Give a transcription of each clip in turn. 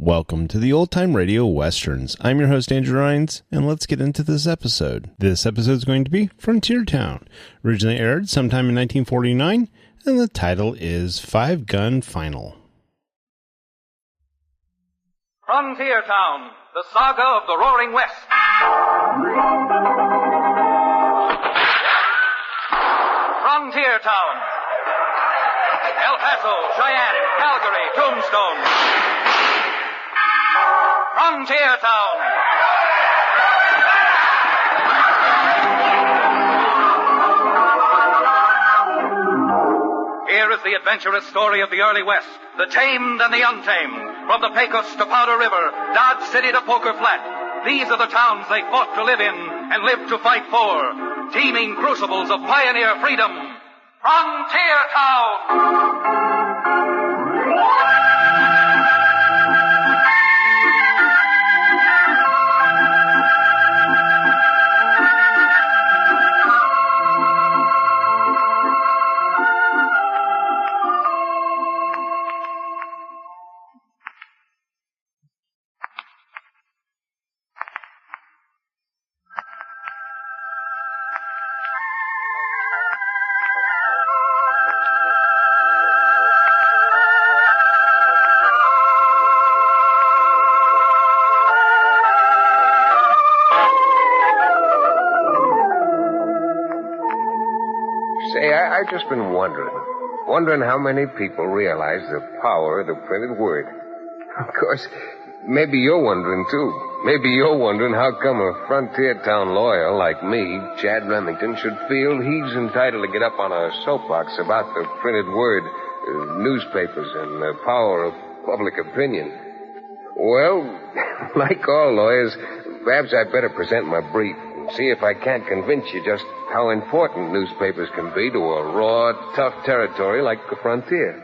Welcome to the Old Time Radio Westerns. I'm your host, Andrew Rhynes, and let's get into this episode. This episode is going to be Frontier Town. Originally aired sometime in 1949, and the title is Five Gun Final. Frontier Town, the saga of the Roaring West. Frontier Town. El Paso, Cheyenne, Calgary, Tombstone. Frontier Town. Here is the adventurous story of the early West, the tamed and the untamed. From the Pecos to Powder River, Dodge City to Poker Flat. These are the towns they fought to live in and lived to fight for. Teeming crucibles of pioneer freedom. Frontier Town! I've just been wondering how many people realize the power of the printed word. Of course, maybe you're wondering, too. Maybe you're wondering how come a frontier town lawyer like me, Chad Remington, should feel he's entitled to get up on a soapbox about the printed word, newspapers, and the power of public opinion. Well, like all lawyers, perhaps I'd better present my brief. See if I can't convince you just how important newspapers can be to a raw, tough territory like the frontier.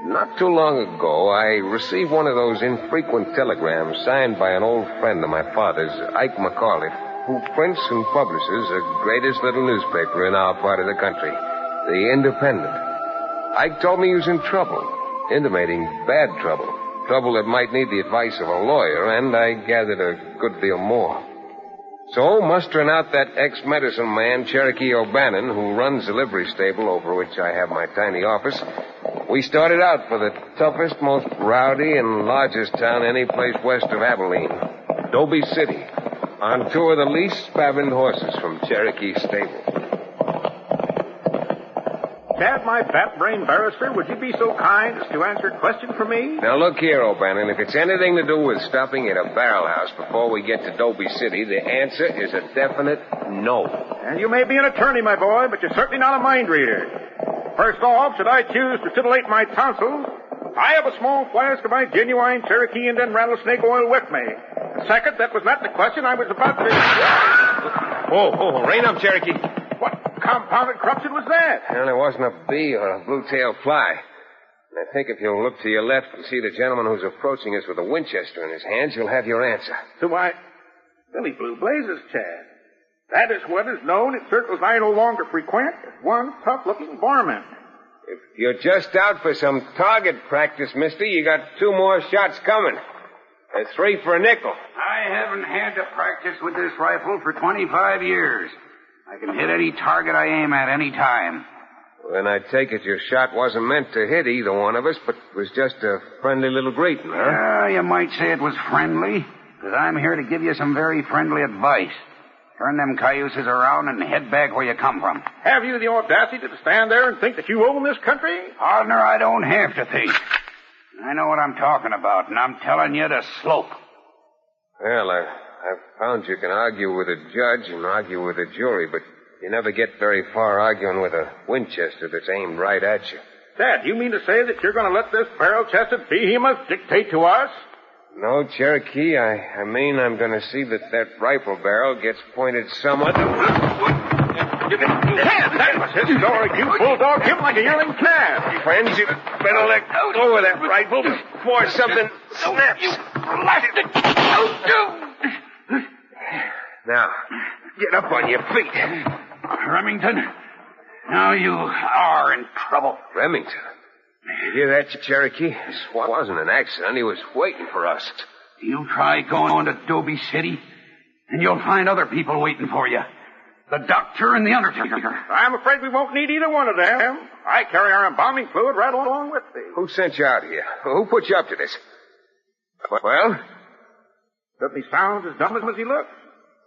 Not too long ago, I received one of those infrequent telegrams signed by an old friend of my father's, Ike McAuliffe, who prints and publishes the greatest little newspaper in our part of the country, The Independent. Ike told me he was in trouble, intimating bad trouble that might need the advice of a lawyer, and I gathered a good deal more. So, mustering out that ex-medicine man, Cherokee O'Bannon, who runs the livery stable over which I have my tiny office, we started out for the toughest, most rowdy, and largest town any place west of Abilene, Dobie City, on two of the least spavined horses from Cherokee stable. Chad, my fat-brained barrister, would you be so kind as to answer a question for me? Now, look here, O'Bannon. If it's anything to do with stopping at a barrel house before we get to Dobie City, the answer is a definite no. And you may be an attorney, my boy, but you're certainly not a mind reader. First off, should I choose to titillate my tonsils, I have a small flask of my genuine Cherokee Indian rattlesnake oil with me. Second, that was not the question I was about to... Whoa, rein up, Cherokee. What compounded corruption was that? Well, there wasn't a bee or a blue-tailed fly. And I think if you'll look to your left and see the gentleman who's approaching us with a Winchester in his hands, you'll have your answer. So why, Billy Blue Blazes, Chad. That is what is known in circles I no longer frequent as one tough-looking barman. If you're just out for some target practice, mister, you got 2 more shots coming. There's 3 for a nickel. I haven't had to practice with this rifle for 25 years. I can hit any target I aim at any time. Well, then I take it your shot wasn't meant to hit either one of us, but was just a friendly little greeting, huh? Yeah, you might say it was friendly, because I'm here to give you some very friendly advice. Turn them cayuses around and head back where you come from. Have you the audacity to stand there and think that you own this country? Partner, I don't have to think. I know what I'm talking about, and I'm telling you to slope. Well, I've found you can argue with a judge and argue with a jury, but you never get very far arguing with a Winchester that's aimed right at you. Dad, you mean to say that you're going to let this barrel-chested behemoth dictate to us? No, Cherokee, I mean I'm going to see that rifle barrel gets pointed somewhat... Dad, that was his story. You bulldogged him like a yearling calf. Friends, you better let go of that rifle before something snaps. Now, get up on your feet. Remington, now you are in trouble. Remington? You hear that, Cherokee? This wasn't an accident. He was waiting for us. You try going to Dobie City, and you'll find other people waiting for you. The doctor and the undertaker. I'm afraid we won't need either one of them. I carry our embalming fluid right along with me. Who sent you out here? Who put you up to this? Well? Doesn't he sound as dumb as he looks?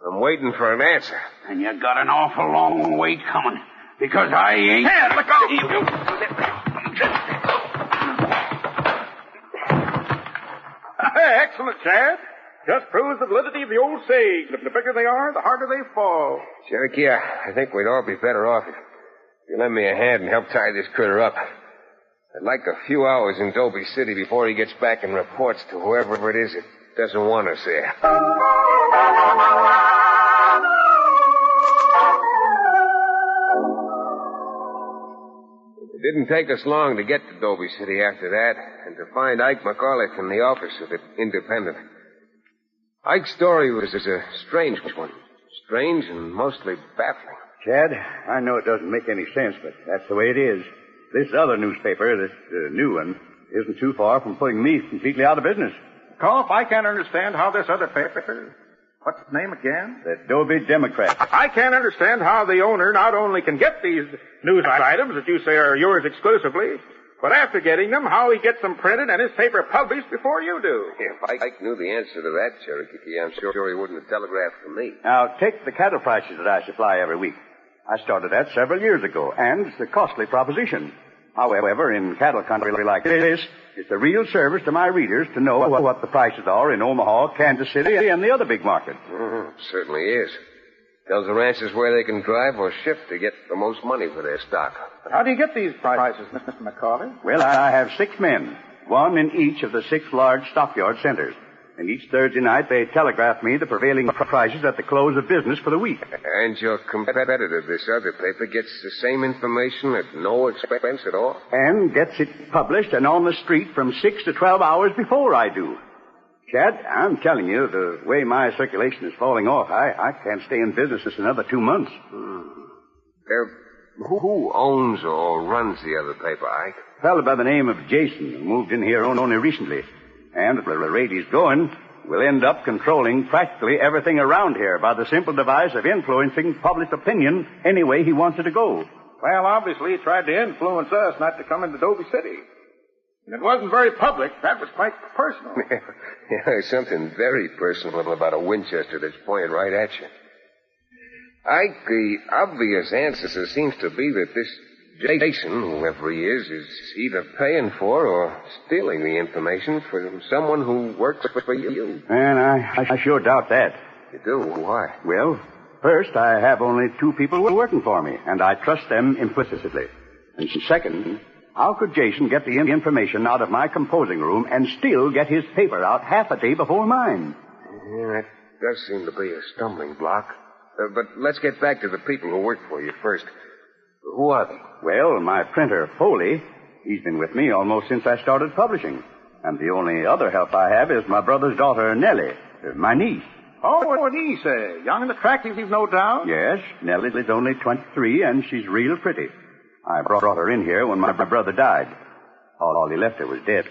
I'm waiting for an answer. And you got an awful long wait coming, because I ain't... Hey, look out! Excellent, Chad. Just proves the validity of the old saying. The bigger they are, the harder they fall. Cherokee, I think we'd all be better off if you lend me a hand and help tie this critter up. I'd like a few hours in Dobie City before he gets back and reports to whoever it is that doesn't want us there. It didn't take us long to get to Dobie City after that, and to find Ike McAuliffe in the office of the Independent. Ike's story was a strange one. Strange and mostly baffling. Chad, I know it doesn't make any sense, but that's the way it is. This other newspaper, this new one, isn't too far from putting me completely out of business. Cough, I can't understand how this other paper... What's its name again? The Dobie Democrat. I can't understand how the owner not only can get these news items that you say are yours exclusively, but after getting them, how he gets them printed and his paper published before you do. If Ike knew the answer to that, Cherokee, I'm sure he wouldn't have telegraphed to me. Now, take the cattle prices that I supply every week. I started that several years ago, and it's a costly proposition. However, in cattle country like this, it's a real service to my readers to know what the prices are in Omaha, Kansas City, and the other big markets. Certainly is. Tells the ranchers where they can drive or ship to get the most money for their stock. How do you get these prices, Mr. McCauley? Well, I have 6 men, one in each of the 6 large stockyard centers. And each Thursday night, they telegraph me the prevailing prices at the close of business for the week. And your competitor, this other paper, gets the same information at no expense at all? And gets it published and on the street from 6 to 12 hours before I do. Chad, I'm telling you, the way my circulation is falling off, I can't stay in business just another 2 months. Who owns or runs the other paper, Ike? A fellow by the name of Jason, who moved in here only recently. And at the rate he's going, will end up controlling practically everything around here by the simple device of influencing public opinion any way he wants it to go. Well, obviously he tried to influence us not to come into Dobie City. And it wasn't very public. That was quite personal. Yeah, there's something very personal about a Winchester that's pointed right at you. Ike, the obvious answer seems to be that this Jason, whoever he is either paying for or stealing the information from someone who works for you. And I sure doubt that. You do? Why? Well, first, I have only 2 people working for me, and I trust them implicitly. And second, how could Jason get the information out of my composing room and still get his paper out half a day before mine? Yeah, that does seem to be a stumbling block. But let's get back to the people who work for you first. Who are they? Well, my printer, Foley, he's been with me almost since I started publishing. And the only other help I have is my brother's daughter, Nellie, my niece. Oh, what do you say? Young and attractive, you've no doubt? Yes, Nellie's only 23, and she's real pretty. I brought her in here when my brother died. All he left her was dead.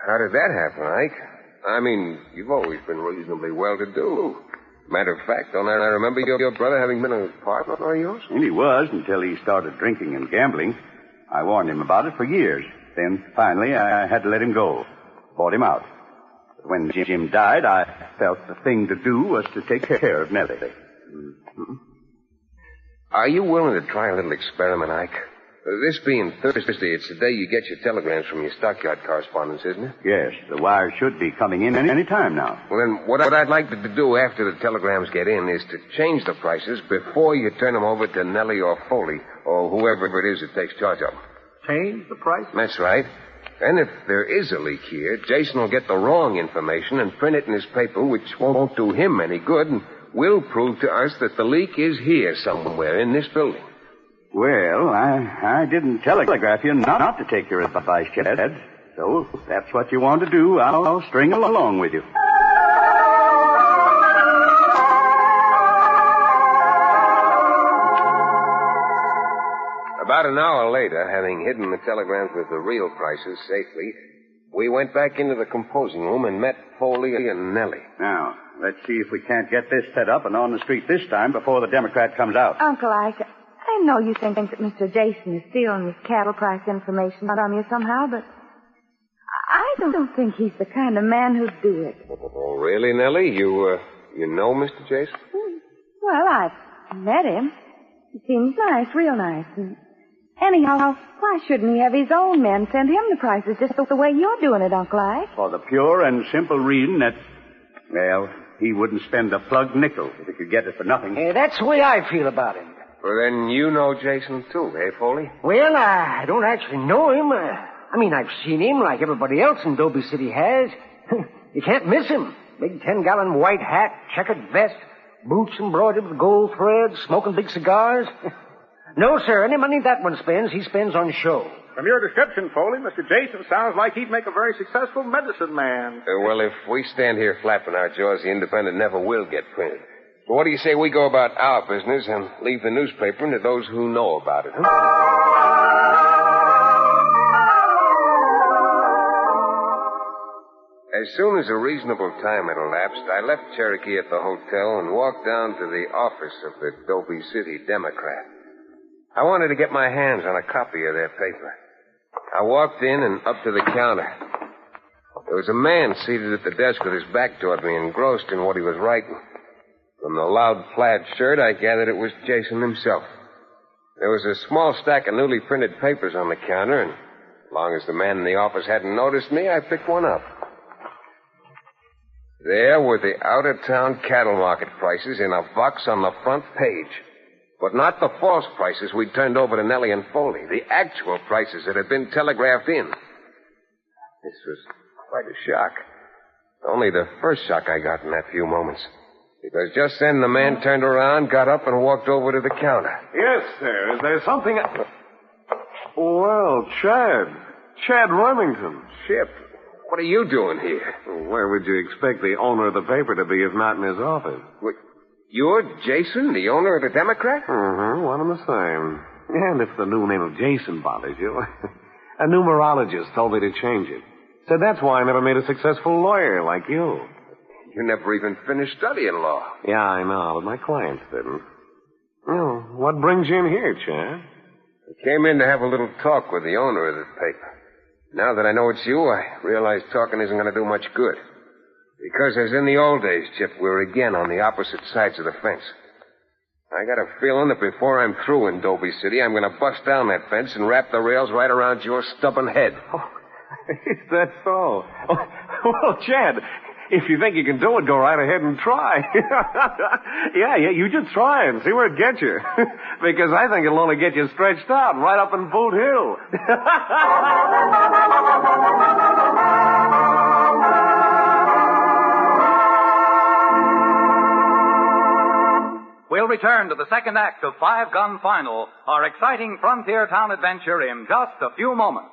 How did that happen, Ike? I mean, you've always been reasonably well-to-do. Matter of fact, don't I remember your brother having been a partner of yours? And he was until he started drinking and gambling. I warned him about it for years. Then, finally, I had to let him go. Bought him out. But when Jim died, I felt the thing to do was to take care of Nellie. Mm-hmm. Are you willing to try a little experiment, Ike? This being Thursday, it's the day you get your telegrams from your stockyard correspondents, isn't it? Yes, the wire should be coming in any time now. Well, then, what I'd like to do after the telegrams get in is to change the prices before you turn them over to Nellie or Foley, or whoever it is that takes charge of them. Change the price? That's right. And if there is a leak here, Jason will get the wrong information and print it in his paper, which won't do him any good, and will prove to us that the leak is here somewhere in this building. Well, I didn't telegraph you not to take your advice, Chad. So if that's what you want to do, I'll string along with you. About an hour later, having hidden the telegrams with the real prices safely, we went back into the composing room and met Foley and Nellie. Now, let's see if we can't get this set up and on the street this time before the Democrat comes out. Uncle Ike, I know you think that Mr. Jason is stealing this cattle price information from you somehow, but I don't think he's the kind of man who'd do it. Oh, really, Nellie? You know Mr. Jason? Well, I've met him. He seems nice, real nice. And anyhow, why shouldn't he have his own men send him the prices just the way you're doing it, Uncle Ike? For the pure and simple reason that, well, he wouldn't spend a plugged nickel if he could get it for nothing. That's the way I feel about him. Well, then you know Jason, too, eh, Foley? Well, I don't actually know him. I've seen him like everybody else in Dobie City has. You can't miss him. Big 10-gallon white hat, checkered vest, boots embroidered with gold threads, smoking big cigars. No, sir, any money that one spends, he spends on show. From your description, Foley, Mr. Jason sounds like he'd make a very successful medicine man. Well, if we stand here flapping our jaws, the Independent never will get printed. So what do you say we go about our business and leave the newspaper to those who know about it, huh? As soon as a reasonable time had elapsed, I left Cherokee at the hotel and walked down to the office of the Dobie City Democrat. I wanted to get my hands on a copy of their paper. I walked in and up to the counter. There was a man seated at the desk with his back toward me, engrossed in what he was writing. From the loud plaid shirt, I gathered it was Jason himself. There was a small stack of newly printed papers on the counter, and as long as the man in the office hadn't noticed me, I picked one up. There were the out-of-town cattle market prices in a box on the front page. But not the false prices we'd turned over to Nellie and Foley. The actual prices that had been telegraphed in. This was quite a shock. Only the first shock I got in that few moments. Because just then the man turned around, got up, and walked over to the counter. Yes, sir. Is there something... Well, Chad Remington. Chip, what are you doing here? Where would you expect the owner of the paper to be if not in his office? What, you're Jason, the owner of the Democrat? One and the same. And if the new name of Jason bothers you, a numerologist told me to change it. Said that's why I never made a successful lawyer like you. You never even finished studying law. Yeah, I know, but my clients didn't. Well, what brings you in here, Chad? I came in to have a little talk with the owner of the paper. Now that I know it's you, I realize talking isn't going to do much good. Because as in the old days, Chip, we're again on the opposite sides of the fence. I got a feeling that before I'm through in Dobie City, I'm going to bust down that fence and wrap the rails right around your stubborn head. Oh, is that so? Well, Chad, if you think you can do it, go right ahead and try. Yeah, you just try and see where it gets you. Because I think it'll only get you stretched out right up in Boot Hill. We'll return to the second act of Five Gun Final, our exciting frontier town adventure, in just a few moments.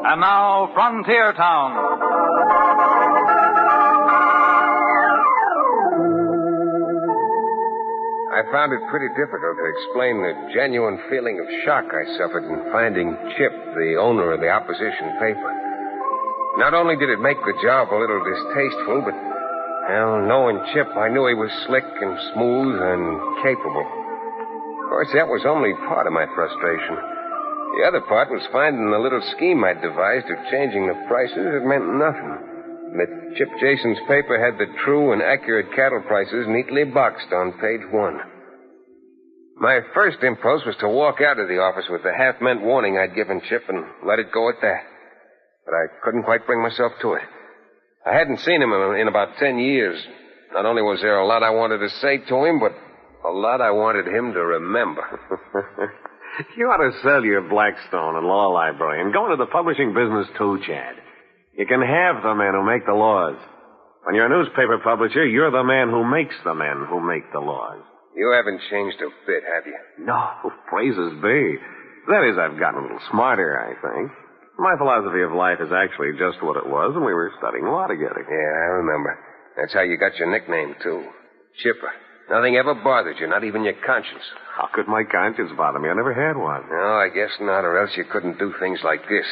And now, Frontier Town. I found it pretty difficult to explain the genuine feeling of shock I suffered in finding Chip, the owner of the opposition paper. Not only did it make the job a little distasteful, but, well, knowing Chip, I knew he was slick and smooth and capable. Of course, that was only part of my frustration. The other part was finding the little scheme I'd devised of changing the prices that meant nothing. That Chip Jason's paper had the true and accurate cattle prices neatly boxed on page 1. My first impulse was to walk out of the office with the half-meant warning I'd given Chip and let it go at that. But I couldn't quite bring myself to it. I hadn't seen him in about 10 years. Not only was there a lot I wanted to say to him, but a lot I wanted him to remember. You ought to sell your Blackstone and law library and go into the publishing business too, Chad. You can have the men who make the laws. When you're a newspaper publisher, you're the man who makes the men who make the laws. You haven't changed a bit, have you? No, praises be. That is, I've gotten a little smarter, I think. My philosophy of life is actually just what it was when we were studying law together. Yeah, I remember. That's how you got your nickname, too. Chipper. Nothing ever bothered you, not even your conscience. How could my conscience bother me? I never had one. No, I guess not, or else you couldn't do things like this.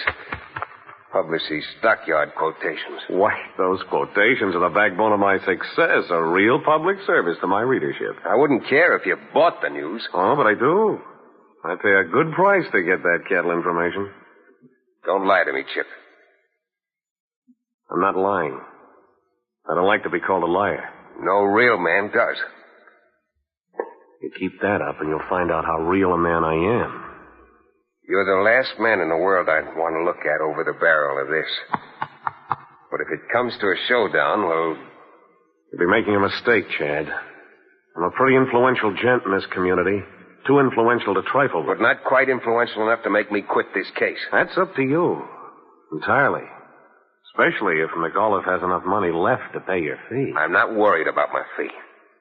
Publish these stockyard quotations. Why, those quotations are the backbone of my success, a real public service to my readership. I wouldn't care if you bought the news. Oh, but I do. I pay a good price to get that cattle information. Don't lie to me, Chip. I'm not lying. I don't like to be called a liar. No real man does. You keep that up and you'll find out how real a man I am. You're the last man in the world I'd want to look at over the barrel of this. But if it comes to a showdown, well... You'll be making a mistake, Chad. I'm a pretty influential gent in this community. Too influential to trifle with. But not quite influential enough to make me quit this case. That's up to you. Entirely. Especially if McAuliffe has enough money left to pay your fee. I'm not worried about my fee.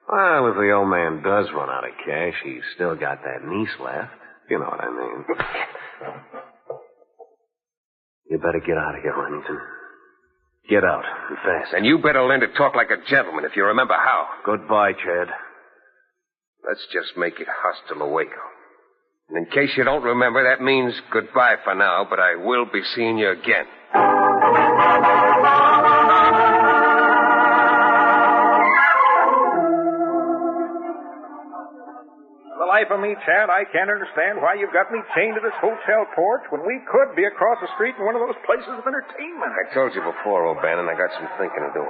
Well, if the old man does run out of cash, he's still got that niece left. You know what I mean. You better get out of here, Remington. Get out, and fast. And you better learn to talk like a gentleman if you remember how. Goodbye, Chad. Let's just make it hostile away. And in case you don't remember, that means goodbye for now, but I will be seeing you again. The life of me, Chad, I can't understand why you've got me chained to this hotel porch when we could be across the street in one of those places of entertainment. I told you before, O'Bannon, I got some thinking to do.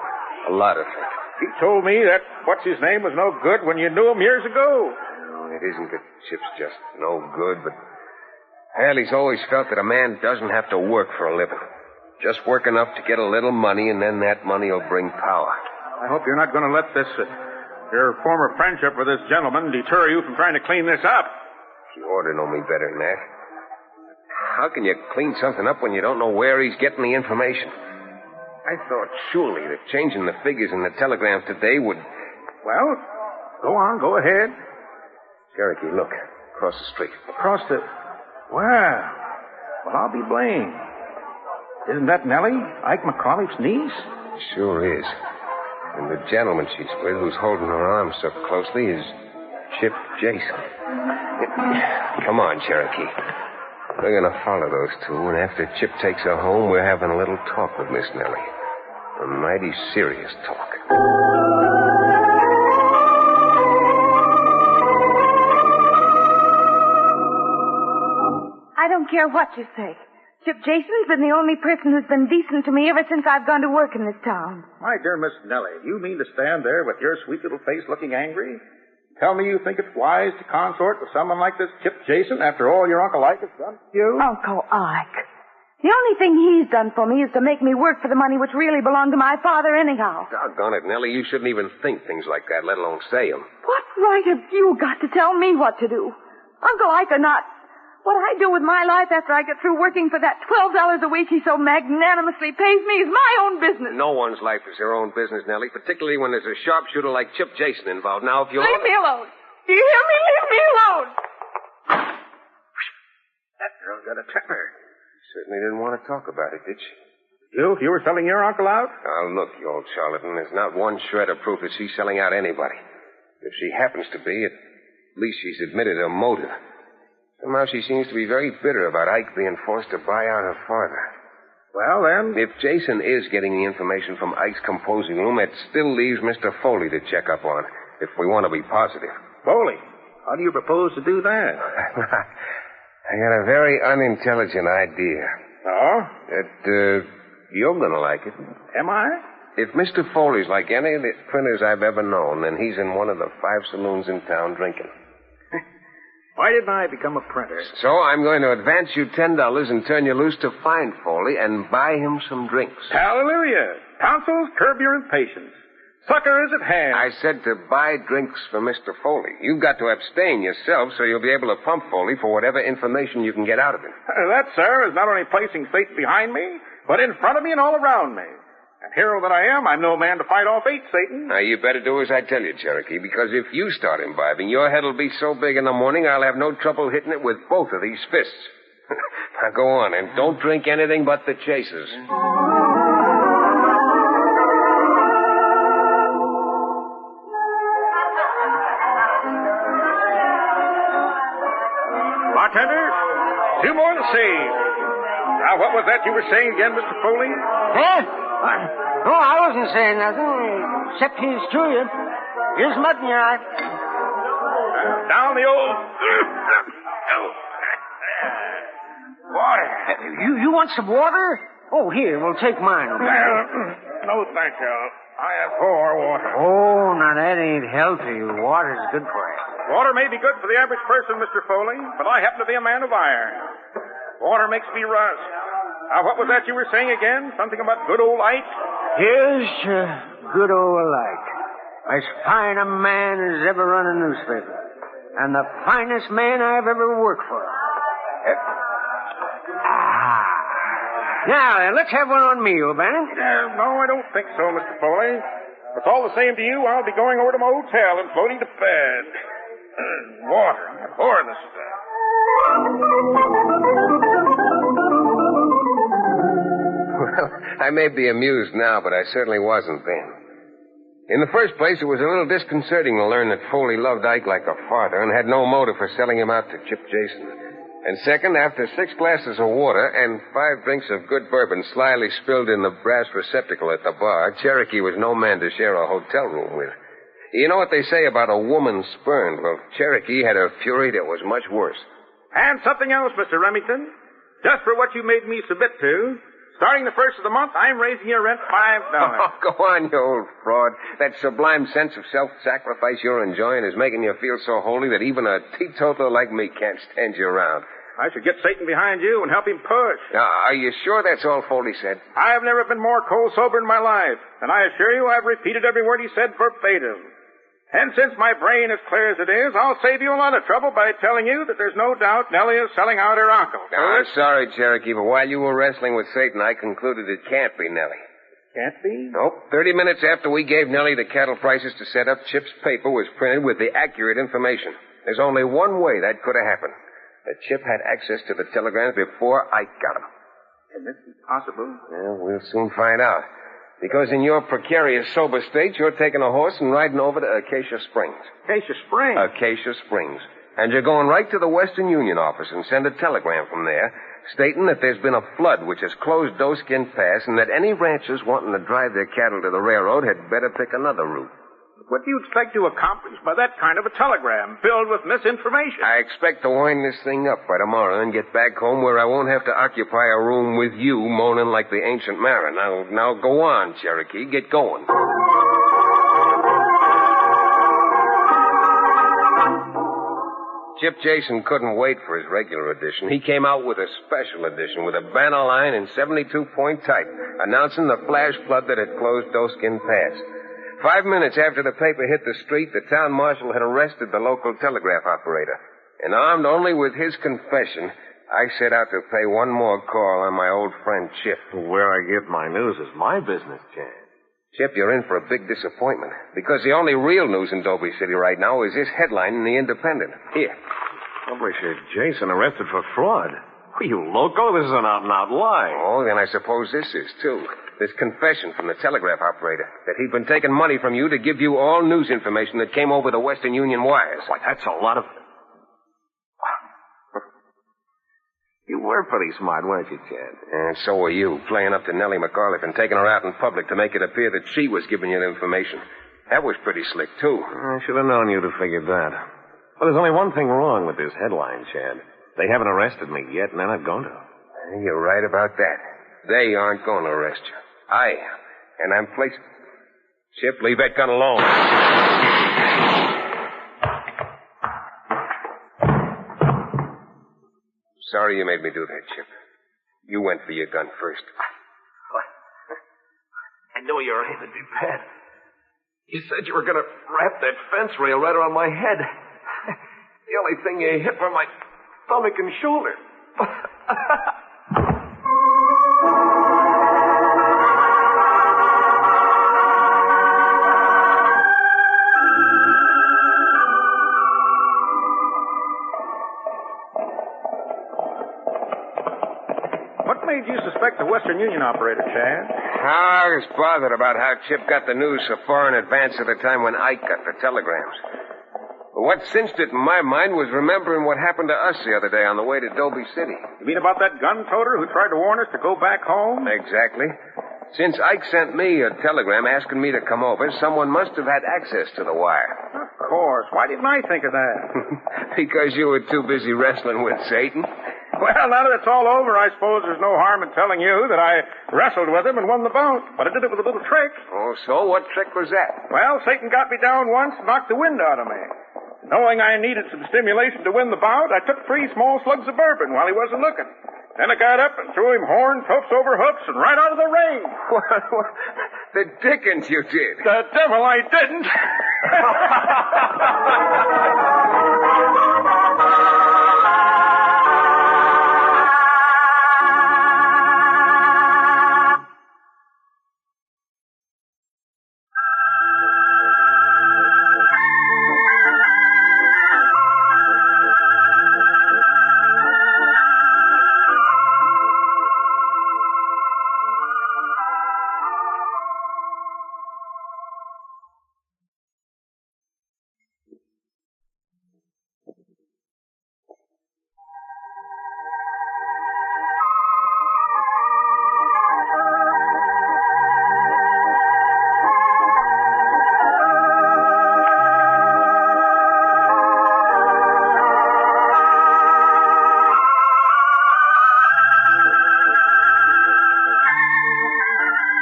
A lot of thinking. You told me that what's-his-name was no good when you knew him years ago. No, it isn't that Chip's just no good, but Haley's always felt that a man doesn't have to work for a living. Just work enough to get a little money, and then that money will bring power. I hope you're not going to let this, your former friendship with this gentleman deter you from trying to clean this up. You ought to know me better than that. How can you clean something up when you don't know where he's getting the information? I thought surely that changing the figures in the telegrams today would... Well, go on, go ahead. Cherokee, look. Across the street. Across the... Well, I'll be blamed. Isn't that Nellie, Ike McAuliffe's niece? Sure is. And the gentleman she's with, who's holding her arm so closely, is Chip Jason. Come on, Cherokee. We're going to follow those two, and after Chip takes her home, we're having a little talk with Miss Nellie. A mighty serious talk. I don't care what you say. Chip Jason's been the only person who's been decent to me ever since I've gone to work in this town. My dear Miss Nellie, you mean to stand there with your sweet little face looking angry? Tell me you think it's wise to consort with someone like this Chip Jason after all your Uncle Ike has done for you? Uncle Ike. The only thing he's done for me is to make me work for the money which really belonged to my father anyhow. Doggone it, Nellie, you shouldn't even think things like that, let alone say them. What right have you got to tell me what to do? Uncle Ike or not, what I do with my life after I get through working for that $12 a week he so magnanimously pays me is my own business. No one's life is their own business, Nellie, particularly when there's a sharpshooter like Chip Jason involved. Now, if you'll... Leave me alone. Do you hear me? Leave me alone. That girl's got a temper. Certainly didn't want to talk about it, did she? You were selling your uncle out? Now, look, you old charlatan, there's not one shred of proof that she's selling out anybody. If she happens to be, at least she's admitted her motive. Somehow she seems to be very bitter about Ike being forced to buy out her father. Well, then... If Jason is getting the information from Ike's composing room, it still leaves Mr. Foley to check up on, if we want to be positive. Foley? How do you propose to do that? I got a very unintelligent idea. Oh? That, you're going to like it. Am I? If Mr. Foley's like any of the printers I've ever known, then he's in one of the 5 saloons in town drinking. Why didn't I become a printer? So I'm going to advance you $10 and turn you loose to find Foley and buy him some drinks. Hallelujah. Tonsils, curb your impatience. Sucker is at hand. I said to buy drinks for Mr. Foley. You've got to abstain yourself so you'll be able to pump Foley for whatever information you can get out of him. That, sir, is not only placing Satan behind me, but in front of me and all around me. And hero that I am, I'm no man to fight off 8, Satan. Now, you better do as I tell you, Cherokee, because if you start imbibing, your head'll be so big in the morning I'll have no trouble hitting it with both of these fists. Now, go on, and don't drink anything but the chasers. Bartender, 2 more to save. Now, what was that you were saying again, Mr. Foley? Huh? No, I wasn't saying nothing, except he's to you. Here's mud in your eye. Down the old... Water. You want some water? Oh, here, we'll take mine. No, thank you. I have poor water. Oh, now that ain't healthy. Water's good for you. Water may be good for the average person, Mr. Foley, but I happen to be a man of iron. Water makes me rust. Now, what was that you were saying again? Something about good old Ike? Here's good old Ike. As fine a man as ever run a newspaper. And the finest man I've ever worked for. Now, then, let's have one on me, O'Bannon. No, I don't think so, Mr. Foley. If it's all the same to you, I'll be going over to my hotel and floating to bed. Water. I abhor this stuff. Well, I may be amused now, but I certainly wasn't then. In the first place, it was a little disconcerting to learn that Foley loved Ike like a father and had no motive for selling him out to Chip Jason. And second, after 6 glasses of water and 5 drinks of good bourbon slyly spilled in the brass receptacle at the bar, Cherokee was no man to share a hotel room with. You know what they say about a woman spurned? Well, Cherokee had a fury that was much worse. And something else, Mr. Remington. Just for what you made me submit to, starting the first of the month, I'm raising your rent $5. Oh, go on, you old fraud. That sublime sense of self-sacrifice you're enjoying is making you feel so holy that even a teetotaler like me can't stand you around. I should get Satan behind you and help him push. Now, are you sure that's all Foley said? I have never been more cold sober in my life, and I assure you I've repeated every word he said verbatim. And since my brain is clear as it is, I'll save you a lot of trouble by telling you that there's no doubt Nellie is selling out her uncle. I'm sorry, Cherokee, but while you were wrestling with Satan, I concluded it can't be Nellie. Can't be? Nope. 30 minutes after we gave Nellie the cattle prices to set up, Chip's paper was printed with the accurate information. There's only one way that could have happened. That Chip had access to the telegrams before I got them. Can this be possible? Well, we'll soon find out. Because in your precarious sober state, you're taking a horse and riding over to Acacia Springs. Acacia Springs? Acacia Springs. And you're going right to the Western Union office and send a telegram from there stating that there's been a flood which has closed Doeskin Pass and that any ranchers wanting to drive their cattle to the railroad had better pick another route. What do you expect to accomplish by that kind of a telegram filled with misinformation? I expect to wind this thing up by tomorrow and get back home where I won't have to occupy a room with you moaning like the ancient mariner. Now go on, Cherokee. Get going. Chip Jason couldn't wait for his regular edition. He came out with a special edition with a banner line in 72-point type announcing the flash flood that had closed Doeskin Pass. 5 minutes after the paper hit the street, the town marshal had arrested the local telegraph operator. And armed only with his confession, I set out to pay one more call on my old friend Chip. Where I get my news is my business, Chad. Chip, you're in for a big disappointment. Because the only real news in Dobie City right now is this headline in the Independent. Here. Publisher Jason arrested for fraud. Are you loco? This is an out-and-out lie. Oh, then I suppose this is, too. This confession from the telegraph operator that he'd been taking money from you to give you all news information that came over the Western Union wires. Why, that's a lot of... You were pretty smart, weren't you, Chad? And so were you, playing up to Nellie McAuliffe and taking her out in public to make it appear that she was giving you the information. That was pretty slick, too. I should have known you'd have figured that. Well, there's only one thing wrong with this headline, Chad. They haven't arrested me yet, and they're not going to. You're right about that. They aren't going to arrest you. I am. And I'm placed... Chip, leave that gun alone. Sorry you made me do that, Chip. You went for your gun first. I know you're aiming me, Pat. You said you were going to wrap that fence rail right around my head. The only thing you hit were my stomach and shoulder. What made you suspect the Western Union operator, Chad? I was bothered about how Chip got the news so far in advance of the time when Ike got the telegrams. But what cinched it in my mind was remembering what happened to us the other day on the way to Dobie City. You mean about that gun toter who tried to warn us to go back home? Exactly. Since Ike sent me a telegram asking me to come over, someone must have had access to the wire. Of course. Why didn't I think of that? Because you were too busy wrestling with Satan. Well, now that it's all over, I suppose there's no harm in telling you that I wrestled with him and won the bout. But I did it with a little trick. Oh, so? What trick was that? Well, Satan got me down once and knocked the wind out of me. Knowing I needed some stimulation to win the bout, I took 3 small slugs of bourbon while he wasn't looking. Then I got up and threw him horns, hoofs over hoofs, and right out of the ring. What? The dickens you did. The devil I didn't.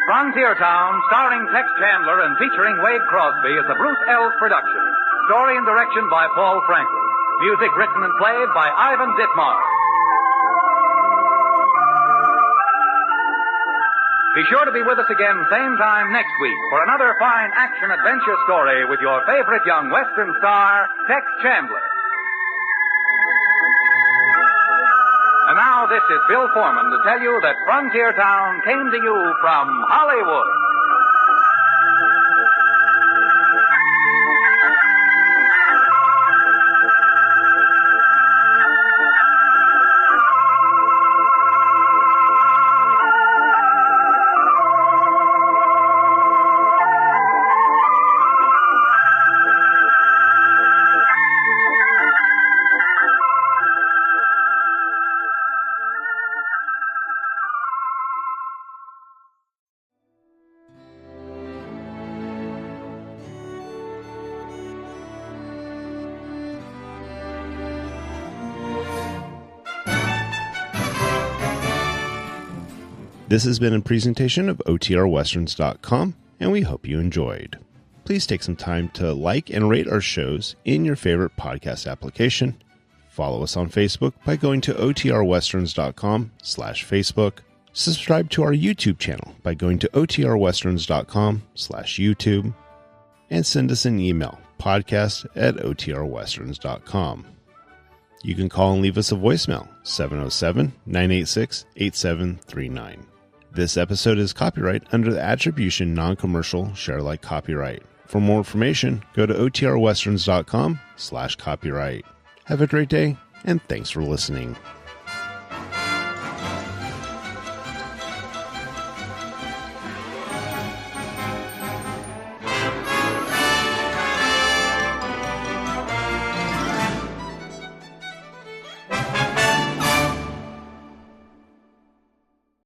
Frontier Town, starring Tex Chandler and featuring Wade Crosby, is a Bruce Ells production. Story and direction by Paul Franklin. Music written and played by Ivan Ditmars. Be sure to be with us again same time next week for another fine action-adventure story with your favorite young Western star, Tex Chandler. And now this is Bill Foreman to tell you that Frontier Town came to you from Hollywood. This has been a presentation of OTRWesterns.com, and we hope you enjoyed. Please take some time to like and rate our shows in your favorite podcast application. Follow us on Facebook by going to OTRWesterns.com/Facebook. Subscribe to our YouTube channel by going to OTRWesterns.com/YouTube. And send us an email, podcast@OTRWesterns.com. You can call and leave us a voicemail, 707-986-8739. This episode is copyright under the Attribution Non-Commercial Share-alike copyright. For more information, go to OTRWesterns.com/copyright. Have a great day, and thanks for listening.